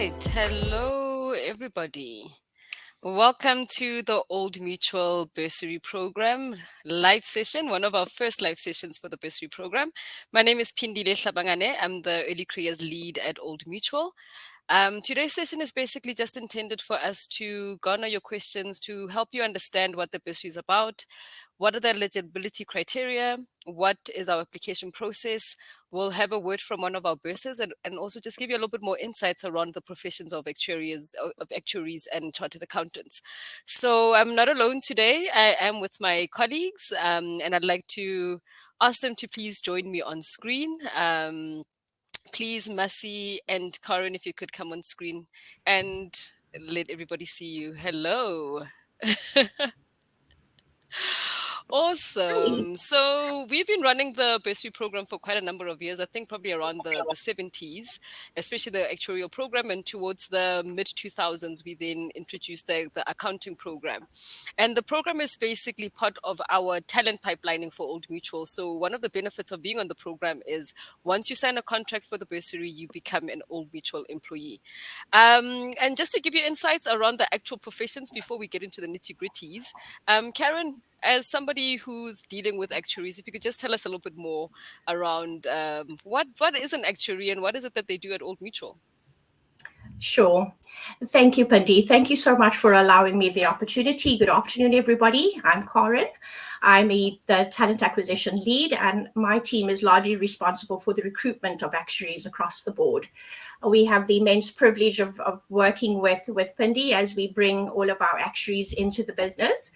right. Hello, everybody. Welcome to the Old Mutual Bursary Program live session, one of our first live sessions for the Bursary Program. My name is Pindile Hlabangane. I'm the Early Careers Lead at Old Mutual. Today's session is basically just intended for us to garner your questions to help you understand what the bursary is about, what are the eligibility criteria, what is our application process. We'll have a word from one of our bursars and also just give you a little bit more insights around the professions of actuaries and chartered accountants. So I'm not alone today. I am with my colleagues, and I'd like to ask them to please join me on screen. Please, Masi and Karen, if you could come on screen and let everybody see you. Hello. Awesome. So we've been running the bursary program for quite a number of years. I think probably around the 70s, especially the actuarial program. And towards the mid 2000s, we then introduced the accounting program. And the program is basically part of our talent pipelining for Old Mutual. So one of the benefits of being on the program is once you sign a contract for the bursary, you become an Old Mutual employee. And just to give you insights around the actual professions before we get into the nitty gritties, Karen, as somebody who's dealing with actuaries, if you could just tell us a little bit more around what is an actuary and what is it that they do at Old Mutual? Sure. Thank you, Pandi. Thank you so much for allowing me the opportunity. Good afternoon, everybody. I'm Karen. I'm the talent acquisition lead, and my team is largely responsible for the recruitment of actuaries across the board. We have the immense privilege of working with Pindi as we bring all of our actuaries into the business.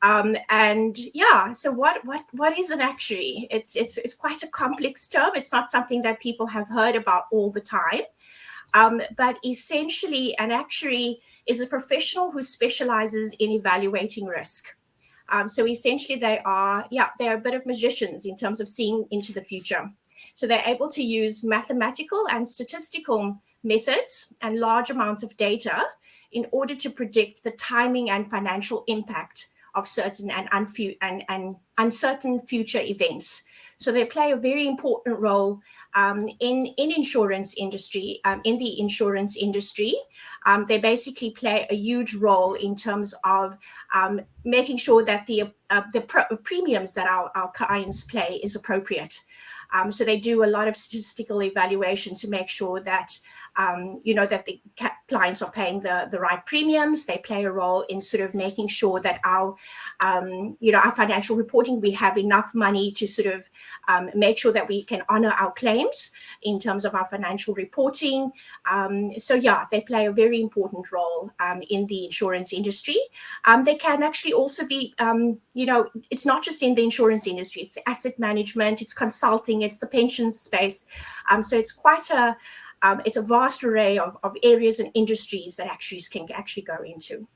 So what is an actuary? It's quite a complex term. It's not something that people have heard about all the time. But essentially, an actuary is a professional who specializes in evaluating risk. So essentially, they're a bit of magicians in terms of seeing into the future. So they're able to use mathematical and statistical methods and large amounts of data in order to predict the timing and financial impact of certain and uncertain future events. So they play a very important role in insurance industry. In the insurance industry, they basically play a huge role in terms of making sure that the premiums that our clients pay is appropriate. So they do a lot of statistical evaluation to make sure that that the clients are paying the right premiums. They play a role in sort of making sure that our financial reporting, we have enough money to sort of make sure that we can honor our claims in terms of our financial reporting. They play a very important role in the insurance industry. They can actually also be, it's not just in the insurance industry, it's the asset management, it's consulting, it's the pension space. So it's it's a vast array of areas and industries that actuaries can actually go into.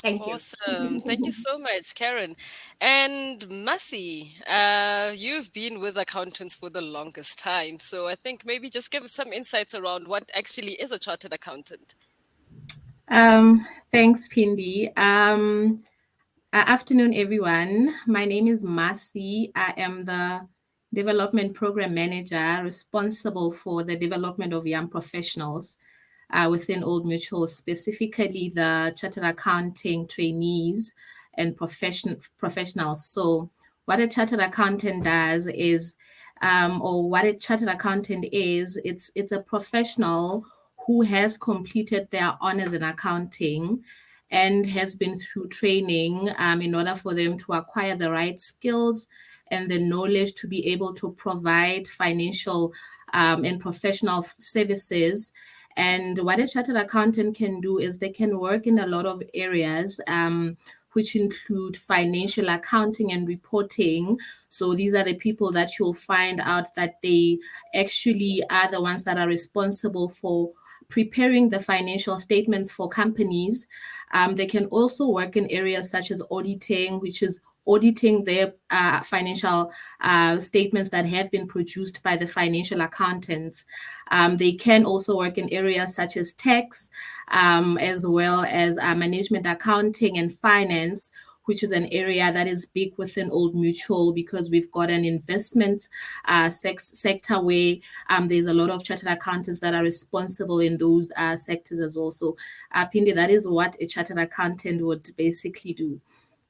Thank you. Awesome. Thank you so much, Karen. And Masi, you've been with accountants for the longest time. So I think maybe just give us some insights around what actually is a chartered accountant. Thanks, Pindi. Afternoon, everyone. My name is Masi. I am the Development Program Manager responsible for the development of young professionals within Old Mutual, specifically the chartered accounting trainees and professionals. So what a chartered accountant does is, or what a chartered accountant is, it's a professional who has completed their honors in accounting and has been through training in order for them to acquire the right skills and the knowledge to be able to provide financial and professional services. And what a chartered accountant can do is they can work in a lot of areas, which include financial accounting and reporting. So these are the people that you'll find out that they actually are the ones that are responsible for preparing the financial statements for companies. They can also work in areas such as auditing, which is auditing their financial statements that have been produced by the financial accountants. They can also work in areas such as tax, as well as management accounting and finance, which is an area that is big within Old Mutual because we've got an investment sector where there's a lot of chartered accountants that are responsible in those sectors as well. So, Pindi, that is what a chartered accountant would basically do.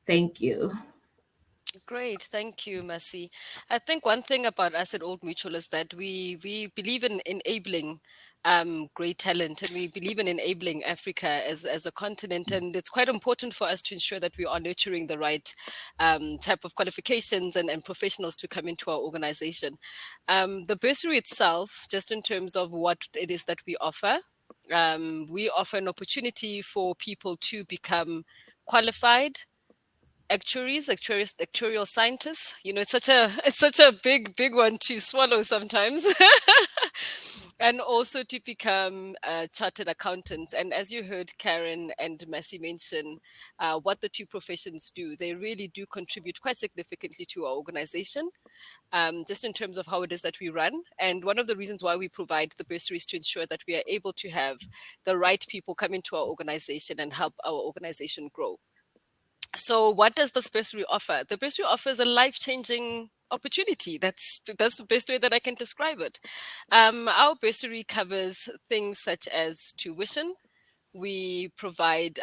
Thank you. Great, thank you, Mercy. I think one thing about us at Old Mutual is that we believe in enabling great talent, and we believe in enabling Africa as a continent. And it's quite important for us to ensure that we are nurturing the right type of qualifications and professionals to come into our organization. The bursary itself, just in terms of what it is that we offer an opportunity for people to become qualified actuarial scientists. You know, it's such a big one to swallow sometimes. And also to become chartered accountants. And as you heard Karen and Massey mention, what the two professions do, they really do contribute quite significantly to our organization, just in terms of how it is that we run. And one of the reasons why we provide the bursaries to ensure that we are able to have the right people come into our organization and help our organization grow. So, what does this bursary offer? The bursary offers a life-changing opportunity. That's the best way that I can describe it. Our bursary covers things such as tuition. We provide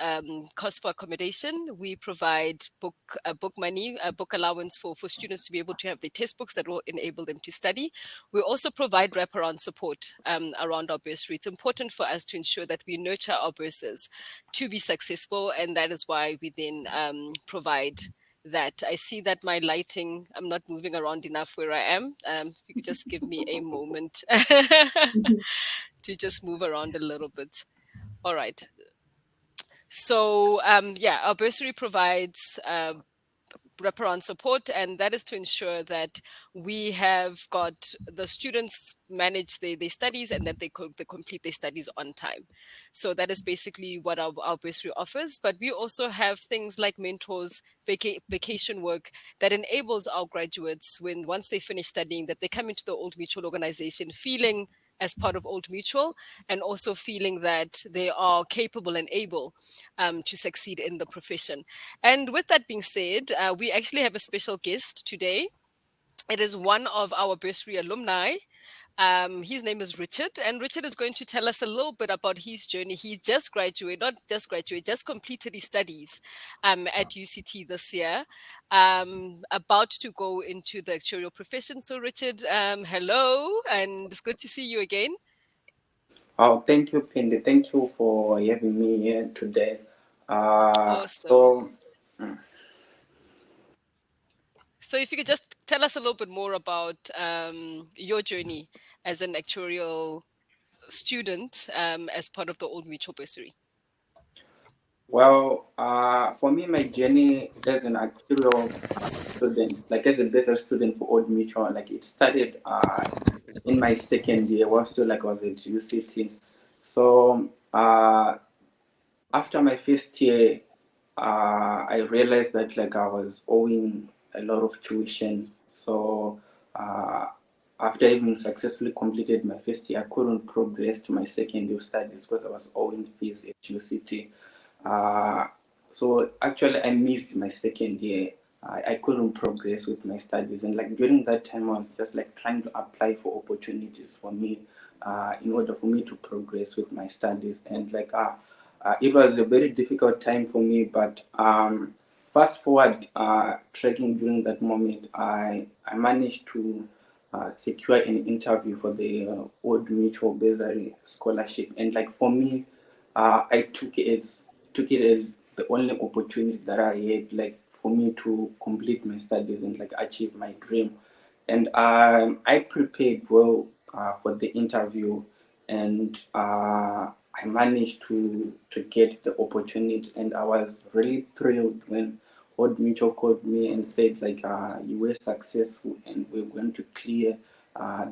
cost for accommodation. We provide book money, book allowance for students to be able to have their test books that will enable them to study. We also provide wraparound support around our bursary. It's important for us to ensure that we nurture our bursars to be successful, and that is why we then provide that. I see that my lighting, I'm not moving around enough where I am. If you could just give me a moment to just move around a little bit. All right. So, yeah, our bursary provides wraparound support, and that is to ensure that we have got the students manage their studies and that they complete their studies on time. So that is basically what our bursary offers. But we also have things like mentors, vacation work that enables our graduates, when once they finish studying, that they come into the Old Mutual organization feeling as part of Old Mutual, and also feeling that they are capable and able to succeed in the profession. And with that being said, we actually have a special guest today. It is one of our bursary alumni. His name is Richard, and Richard is going to tell us a little bit about his journey. He just graduated, not just graduated, just completed his studies at UCT this year, about to go into the actuarial profession. So, Richard, hello, and it's good to see you again. Oh, thank you, Pindi. Thank you for having me here today. Uh, Awesome. so, mm, So, if you could just tell us a little bit more about your journey as an actuarial student as part of the Old Mutual Bursary. for me, my journey as an actuarial student, like as a better student for Old Mutual, like it started in my second year. Was still like I was at UCT. So, after my first year, I realized that like I was owing a lot of tuition. So uh, after having successfully completed my first year, I couldn't progress to my second year studies because I was owing fees at UCT. Uh, so actually, I missed my second year. I couldn't progress with my studies, and like during that time, I was just like trying to apply for opportunities for me, in order for me to progress with my studies. And like it was a very difficult time for me, but fast forward, tracking during that moment, I managed to secure an interview for the Old Mutual Bursary Scholarship, and like for me, I took it as the only opportunity that I had, like for me to complete my studies and like achieve my dream. And I prepared well for the interview, and I managed to get the opportunity, and I was really thrilled when Old Mutual called me and said like you were successful and we're going to clear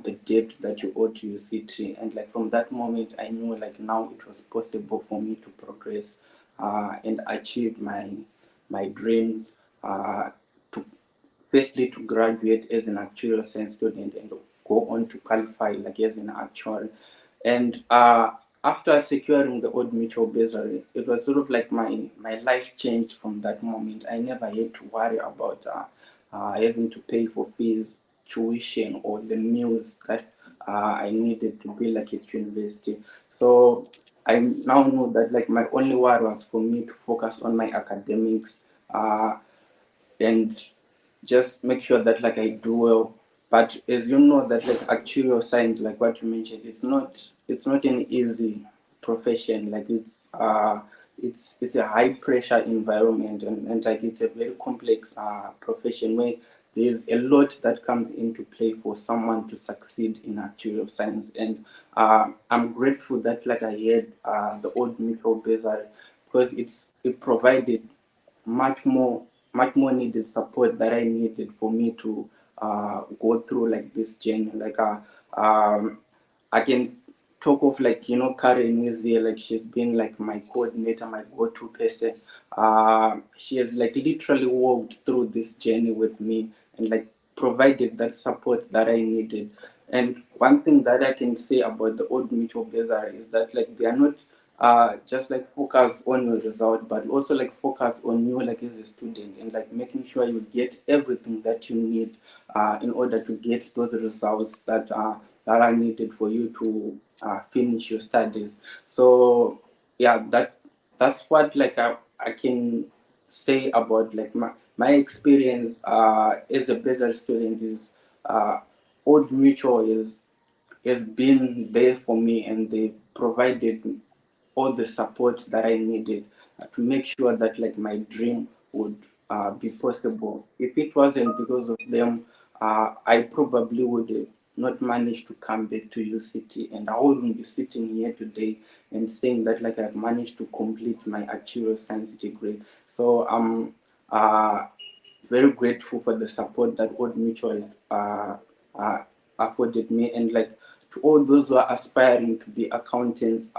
the debt that you owe to your city. And like from that moment, I knew like now it was possible for me to progress and achieve my dreams. To firstly to graduate as an actuarial science student and go on to qualify like as an actuary. And after securing the Old Mutual Bursary, it was sort of like my life changed from that moment. I never had to worry about having to pay for fees, tuition, or the meals that I needed to be like at university. So I now know that like my only worry was for me to focus on my academics, and just make sure that like I do well. But as you know that like actuarial science, like what you mentioned, it's not an easy profession. Like it's a high pressure environment, and like it's a very complex profession where there's a lot that comes into play for someone to succeed in actuarial science. And I'm grateful that like I had the Old Mutual Bursary, because it provided much more needed support that I needed for me to go through like this journey. Like I can talk of like Karen is here, like she's been like my coordinator, my go-to person. She has like literally walked through this journey with me and like provided that support that I needed. And one thing that I can say about the Old Mutual Bursary is that like they are not just like focus on your result, but also like focus on you like as a student, and like making sure you get everything that you need in order to get those results that are needed for you to finish your studies. So yeah, that's what like I can say about like my experience as a business student is Old Mutual has been there for me, and they provided all the support that I needed to make sure that like my dream would be possible. If it wasn't because of them, I probably would have not managed to come back to UCT, and I wouldn't be sitting here today and saying that like I've managed to complete my actuarial science degree. So I'm very grateful for the support that Old Mutual has uh, afforded me, and like to all those who are aspiring to be accountants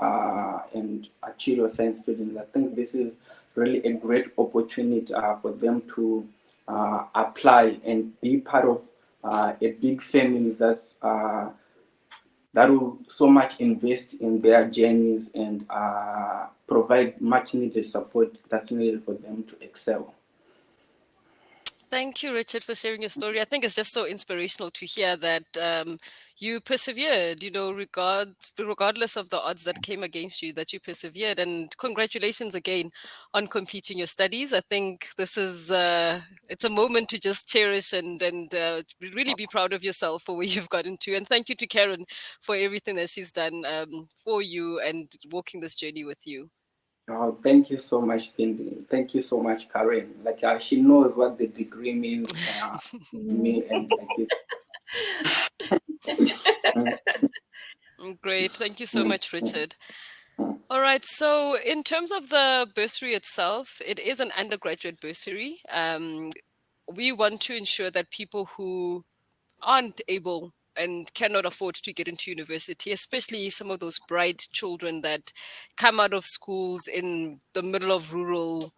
and actuarial science students, I think this is really a great opportunity for them to apply and be part of a big family that will so much invest in their journeys and provide much needed support that's needed for them to excel. Thank you, Richard, for sharing your story. I think it's just so inspirational to hear that you persevered, regardless of the odds that came against you, that you persevered. And congratulations again on completing your studies. I think this is, it's a moment to just cherish and really be proud of yourself for where you've gotten to. And thank you to Karen for everything that she's done for you and walking this journey with you. Oh, thank you so much, Pindy. Thank you so much, Karen. Like she knows what the degree means to me, and like it. Mm, Great. Thank you so mm, much, mm, Richard. mm. All right. So, in terms of the bursary itself, it is an undergraduate bursary. We want to ensure that people who aren't able and cannot afford to get into university, especially some of those bright children that come out of schools in the middle of rural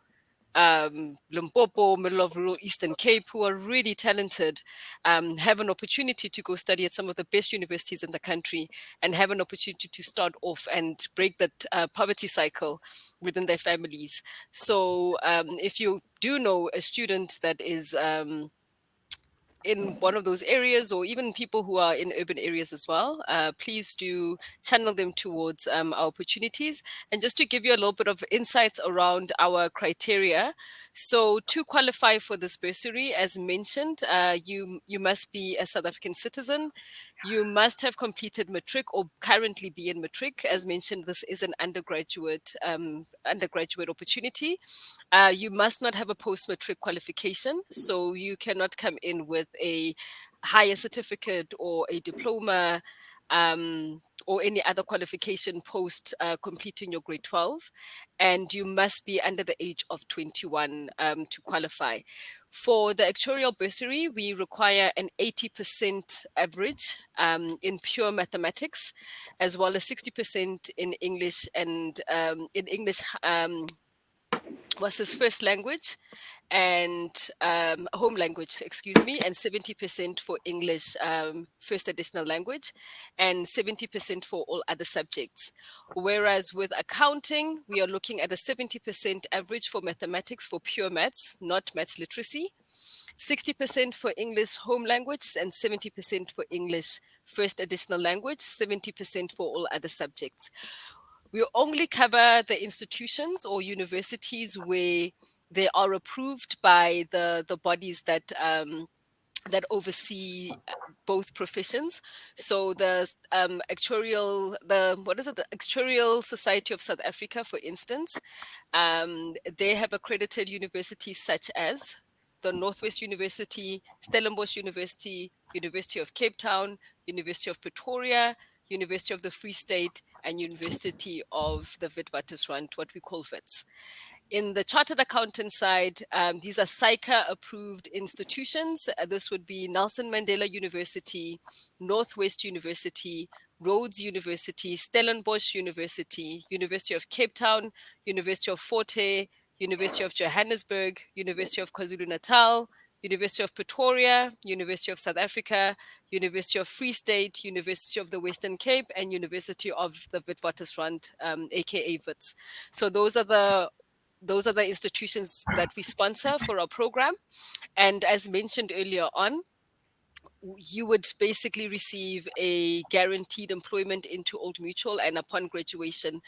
Limpopo, middle of rural Eastern Cape, who are really talented, have an opportunity to go study at some of the best universities in the country and have an opportunity to start off and break that poverty cycle within their families. So, if you do know a student that is in one of those areas, or even people who are in urban areas as well, please do channel them towards our opportunities. And just to give you a little bit of insights around our criteria. So to qualify for this bursary, as mentioned, you must be a South African citizen. You must have completed matric or currently be in matric. As mentioned, this is an undergraduate opportunity. You must not have a post matric qualification, so you cannot come in with a higher certificate or a diploma, or any other qualification post completing your grade 12. And you must be under the age of 21 to qualify. For the actuarial bursary, we require an 80% average in pure mathematics, as well as 60% in English, and in English was his first language, and home language, excuse me, and 70% for English, first additional language, and 70% for all other subjects. Whereas with accounting, we are looking at a 70% average for mathematics for pure maths, not maths literacy, 60% for English home language, and 70% for English first additional language, 70% for all other subjects. We only cover the institutions or universities where they are approved by the bodies that oversee both professions. So the the what is it? The Actuarial Society of South Africa, for instance, they have accredited universities such as the Northwest University, Stellenbosch University, University of Cape Town, University of Pretoria, University of the Free State, and University of the Witwatersrand, what we call WITS. In the chartered accountant side, these are SAICA approved institutions. This would be Nelson Mandela University, Northwest University, Rhodes University, Stellenbosch University, University of Cape Town, University of Fort Hare, University of Johannesburg, University of KwaZulu-Natal, University of Pretoria, University of South Africa, University of Free State, University of the Western Cape, and University of the Witwatersrand, aka WITS. So those are the institutions that we sponsor for our program. And as mentioned earlier on, you would basically receive a guaranteed employment into Old Mutual, and upon graduation,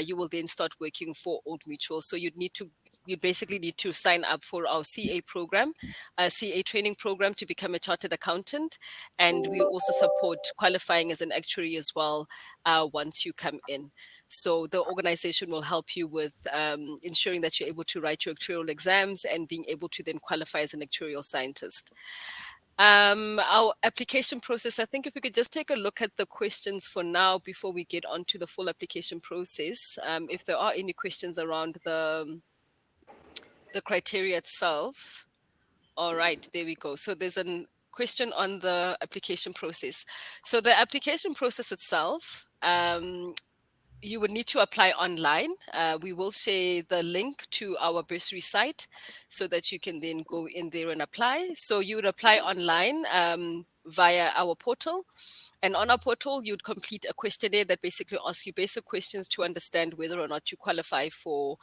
you will then start working for Old Mutual. So you basically need to sign up for our CA program, a CA training program to become a chartered accountant. And we also support qualifying as an actuary as well once you come in. So the organization will help you with ensuring that you're able to write your actuarial exams and being able to then qualify as an actuarial scientist. Our application process, I think if we could just take a look at the questions for now before we get on to the full application process. If there are any questions around the criteria itself. All right, there we go. So there's a question on the application process. So the application process itself, you would need to apply online. We will share the link to our bursary site so that you can then go in there and apply. So you would apply online via our portal. And on our portal, you'd complete a questionnaire that basically asks you basic questions to understand whether or not you qualify for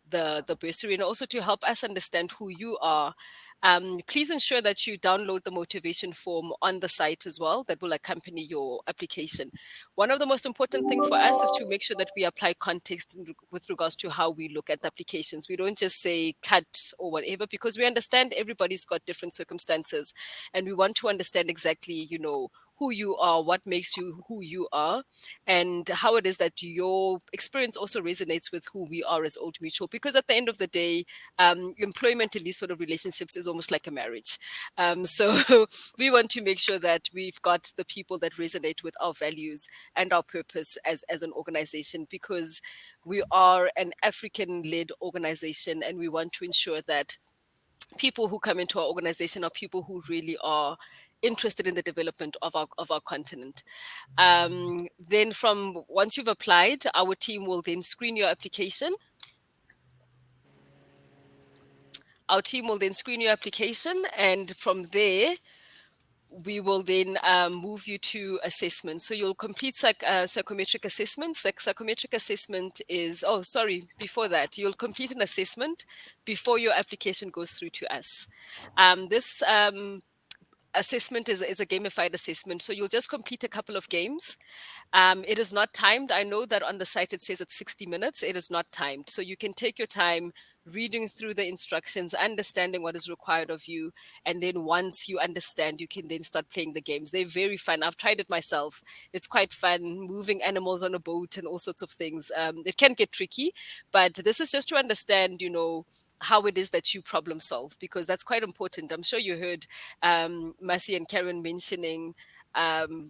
the bursary, and also to help us understand who you are. Please ensure that you download the motivation form on the site as well that will accompany your application. One of the most important things for us is to make sure that we apply context with regards to how we look at applications. We don't just say cut or whatever, because we understand everybody's got different circumstances, and we want to understand exactly, who you are, what makes you who you are, and how it is that your experience also resonates with who we are as Old Mutual. Because at the end of the day, employment in these sort of relationships is almost like a marriage. So we want to make sure that we've got the people that resonate with our values and our purpose as an organization, because we are an African-led organization, and we want to ensure that people who come into our organization are people who really are interested in the development of our continent. Then from once you've applied, our team will then screen your application. Our team will then screen your application, and from there, we will then move you to assessment. So you'll complete psychometric assessment. Psychometric assessment is, before that, you'll complete an assessment before your application goes through to us. This assessment is a gamified assessment. So you'll just complete a couple of games. It is not timed. I know that on the site it says it's 60 minutes. It is not timed. So you can take your time reading through the instructions, understanding what is required of you. And then once you understand, you can then start playing the games. They're very fun. I've tried it myself. It's quite fun, moving animals on a boat and all sorts of things. It can get tricky, but this is just to understand, how it is that you problem solve, because that's quite important. I'm sure you heard Masi and Karen mentioning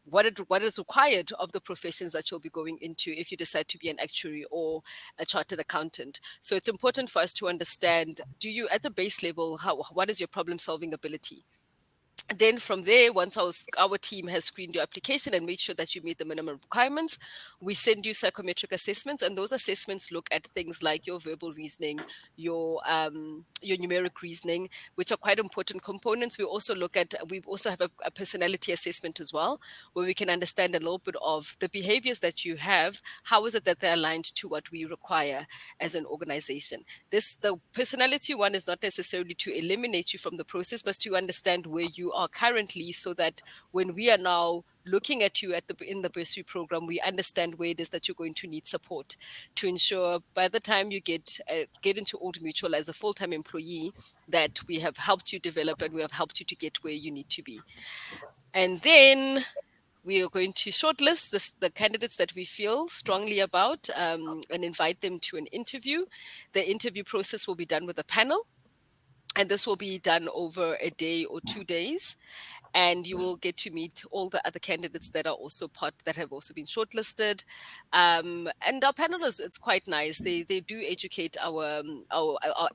what is required of the professions that you'll be going into if you decide to be an actuary or a chartered accountant. So it's important for us to understand, do you, at the base level, what is your problem solving ability? Then from there, once our team has screened your application and made sure that you meet the minimum requirements, we send you psychometric assessments, and those assessments look at things like your verbal reasoning, your numeric reasoning, which are quite important components. We also have a personality assessment as well, where we can understand a little bit of the behaviors that you have. How is it that they're aligned to what we require as an organization? The personality one is not necessarily to eliminate you from the process, but to understand where you are currently, so that when we are now looking at you in the bursary program, we understand where it is that you're going to need support to ensure by the time you get into Old Mutual as a full-time employee, that we have helped you develop and we have helped you to get where you need to be. And then we are going to shortlist the candidates that we feel strongly about, and invite them to an interview. The interview process will be done with a panel, and this will be done over a day or 2 days. And you will get to meet all the other candidates that are also that have also been shortlisted. And our panel it's quite nice. They do educate our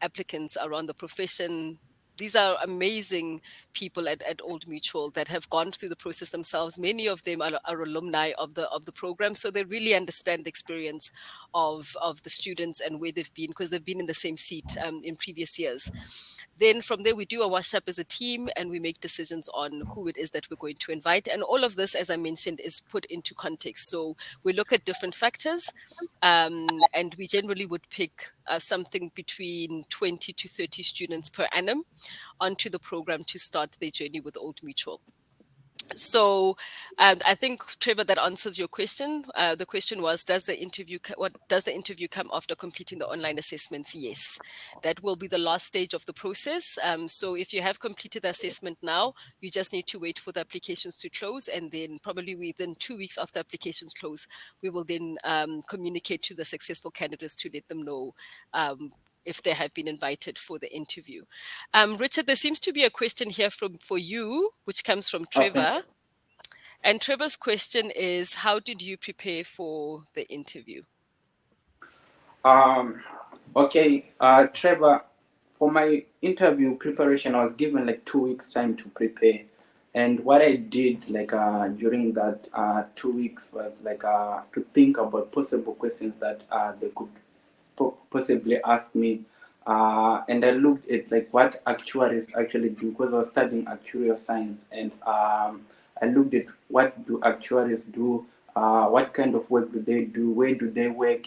applicants around the profession. These are amazing people at Old Mutual that have gone through the process themselves. Many of them are alumni of the program, so they really understand the experience of the students and where they've been, because they've been in the same seat in previous years. Then from there, we do a wash up as a team, and we make decisions on who it is that we're going to invite. And all of this, as I mentioned, is put into context. So we look at different factors, and we generally would pick something between 20 to 30 students per annum onto the program to start their journey with Old Mutual. So I think, Trevor, that answers your question. The question was, does the interview come after completing the online assessments? Yes, that will be the last stage of the process. So if you have completed the assessment now, you just need to wait for the applications to close, and then probably within 2 weeks after applications close, we will then communicate to the successful candidates to let them know if they have been invited for the interview. Richard, there seems to be a question here for you, which comes from Okay. Trevor. And Trevor's question is, how did you prepare for the interview? Okay, Trevor, for my interview preparation, I was given like 2 weeks time to prepare. And what I did during that 2 weeks was to think about possible questions that they could possibly ask me. And I looked at like what actuaries actually do, because I was studying actuarial science, and I looked at what do actuaries do, what kind of work do they do, where do they work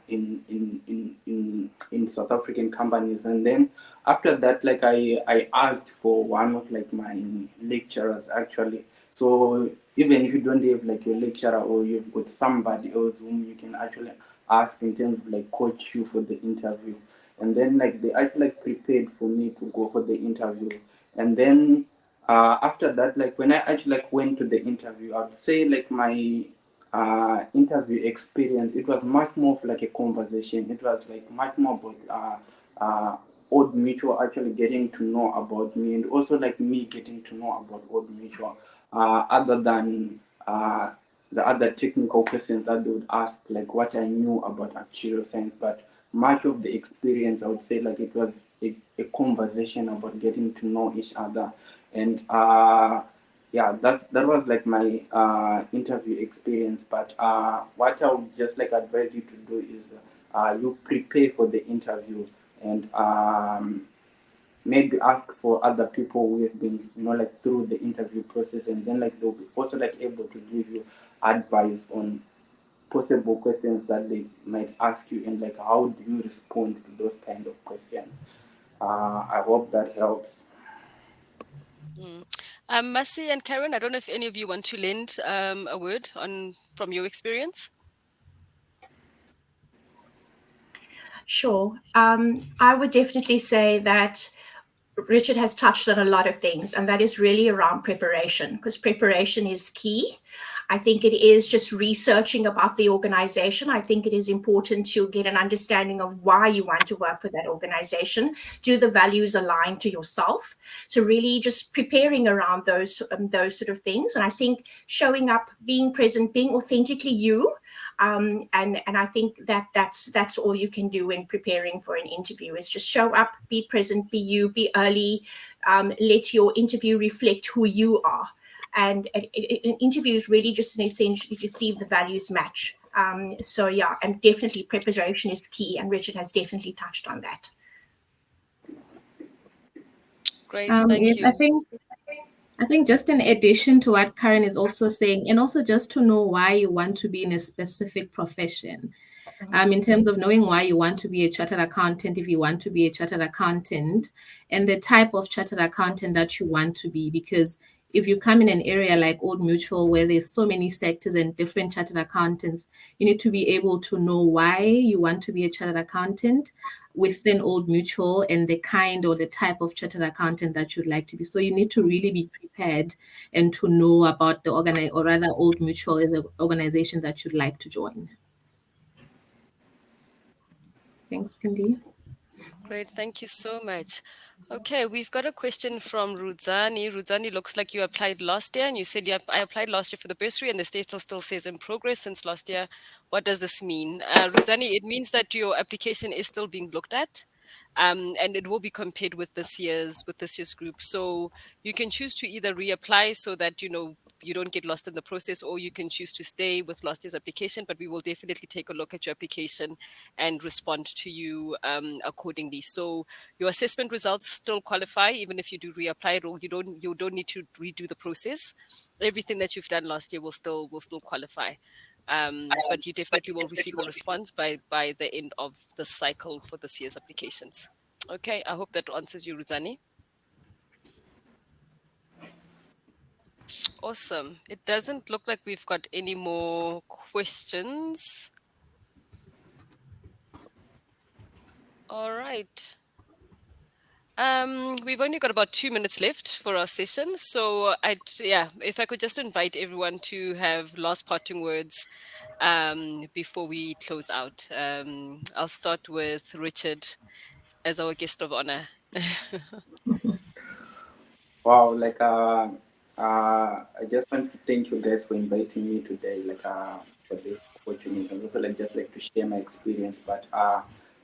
in South African companies. And then after that, I asked for one of like my lecturers actually. So even if you don't have like your lecturer, or you've got somebody else whom you can actually ask in terms of like coach you for the interview. And then like they actually like prepared for me to go for the interview. And then after that, like when I actually like went to the interview, I would say like my interview experience, it was much more of like a conversation. It was like much more about Old Mutual actually getting to know about me, and also like me getting to know about Old Mutual, other than the other technical questions that they would ask, like what I knew about actuarial science. But much of the experience, I would say, like it was a conversation about getting to know each other. And yeah, that was like my interview experience. But what I would just like advise you to do is you prepare for the interview, and maybe ask for other people who have been like through the interview process, and then like they'll be also like able to give you advice on possible questions that they might ask you, and like how do you respond to those kind of questions. I hope that helps. Mm. Masi and Karen, I don't know if any of you want to lend a word from your experience. Sure. I would definitely say that Richard has touched on a lot of things, and that is really around preparation, because preparation is key. I think it is just researching about the organization. I think it is important to get an understanding of why you want to work for that organization. Do the values align to yourself? So really just preparing around those sort of things. And I think showing up, being present, being authentically you, And I think that that's all you can do when preparing for an interview is just show up, be present, be you, be early, let your interview reflect who you are. And an interview is really just an essentially to see if the values match. So yeah, and definitely preparation is key, and Richard has definitely touched on that. Great, thank Yes, I you. think just in addition to what Karen is also saying, and also just to know why you want to be in a specific profession. In terms of knowing why you want to be a chartered accountant, if you want to be a chartered accountant, and the type of chartered accountant that you want to be. Because if you come in an area like Old Mutual, where there's so many sectors and different chartered accountants, you need to be able to know why you want to be a chartered accountant within Old Mutual and the kind or the type of chartered accountant that you'd like to be. So you need to really be prepared and to know about the or rather Old Mutual is an organization that you'd like to join. Thanks, Pindi. Great, thank you so much. Okay, we've got a question from Rudzani. Rudzani, looks like you applied last year and you said, yep, I applied last year for the bursary and the status still says in progress since last year. What does this mean? Rudzani, it means that your application is still being looked at. And it will be compared with this year's group. So you can choose to either reapply so that you don't get lost in the process, or you can choose to stay with last year's application. But we will definitely take a look at your application and respond to you accordingly. So your assessment results still qualify even if you do reapply, or you don't need to redo the process. Everything that you've done last year will still qualify. But you definitely will receive a response by the end of the cycle for this year's applications. Okay, I hope that answers you, Ruzani. Awesome. It doesn't look like we've got any more questions. All right. We've only got about 2 minutes left for our session. So if I could just invite everyone to have last parting words before we close out. I'll start with Richard as our guest of honor. Wow, I just want to thank you guys for inviting me today, for this opportunity, and also just like to share my experience. But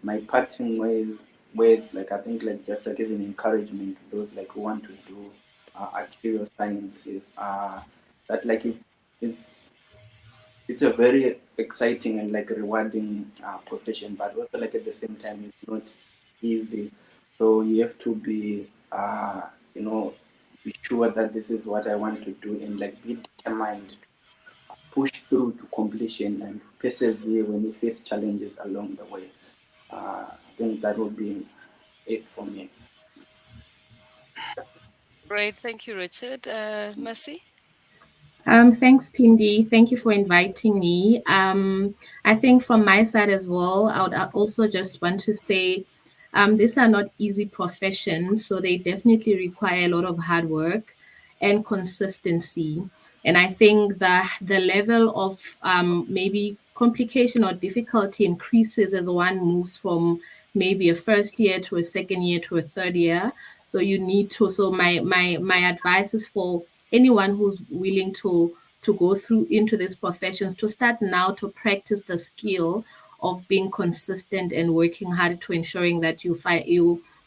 my parting words, I think just as an encouragement to those who want to do actuarial science is that it's it's a very exciting and rewarding profession, but also at the same time it's not easy. So you have to be you know be sure that this is what I want to do, and be determined, push through to completion and persevere when you face challenges along the way. I think that would be it for me. Great. Thank you, Richard. Mercy? Thanks, Pindi. Thank you for inviting me. I think from my side as well, I would also just want to say these are not easy professions, so they definitely require a lot of hard work and consistency. And I think that the level of maybe complication or difficulty increases as one moves from maybe a first year to a second year to a third year. So you need to. So my advice is for anyone who's willing to go through into these professions to start now to practice the skill of being consistent and working hard to ensuring that you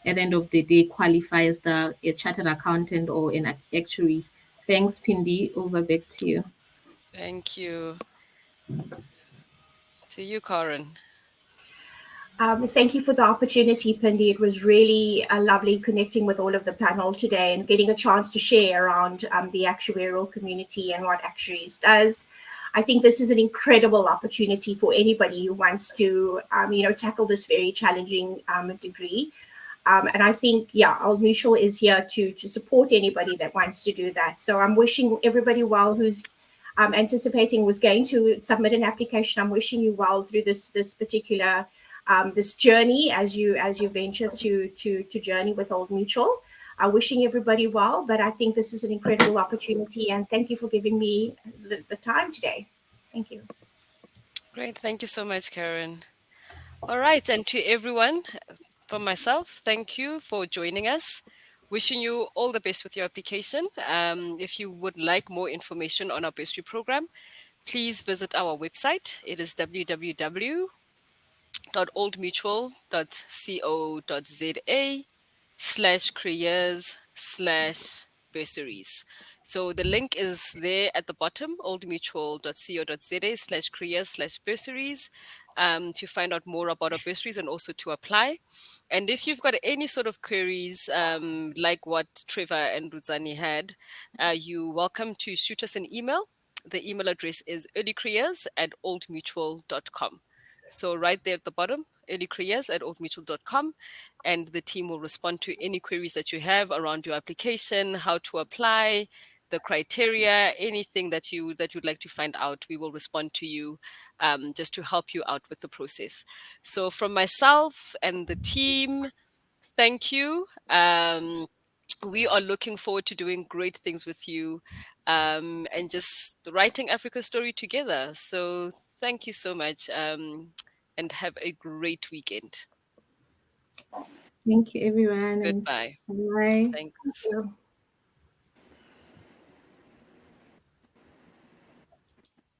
at the end of the day qualify as a chartered accountant or an actuary. Thanks, Pindi. Over back to you. Thank you. To you, Karen. Thank you for the opportunity, Pindi. It was really lovely connecting with all of the panel today and getting a chance to share around the actuarial community and what actuaries does. I think this is an incredible opportunity for anybody who wants to, tackle this very challenging degree. And I think, yeah, Old Mutual is here to support anybody that wants to do that. So I'm wishing everybody well who's anticipating was going to submit an application. I'm wishing you well through this particular this journey as you venture to journey with Old Mutual. Wishing everybody well, but I think this is an incredible opportunity, and thank you for giving me the time today. Thank you. Great. Thank you so much, Karen. All right. And to everyone, from myself, thank you for joining us. Wishing you all the best with your application. If you would like more information on our bursary program, please visit our website. It is www.oldmutual.co.za/careers/bursaries. So the link is there at the bottom, oldmutual.co.za/careers/bursaries, to find out more about our bursaries and also to apply. And if you've got any sort of queries, like what Trevor and Ruzani had, you're welcome to shoot us an email. The email address is earlycareers@oldmutual.com. So right there at the bottom, earlycareers@oldmutual.com, and the team will respond to any queries that you have around your application, how to apply, the criteria, anything that you'd like to find out. We will respond to you, just to help you out with the process. So from myself and the team, thank you. We are looking forward to doing great things with you, and just writing Africa's story together. So thank you so much, and have a great weekend. Thank you, everyone, and Goodbye. bye. Thank Thanks. you.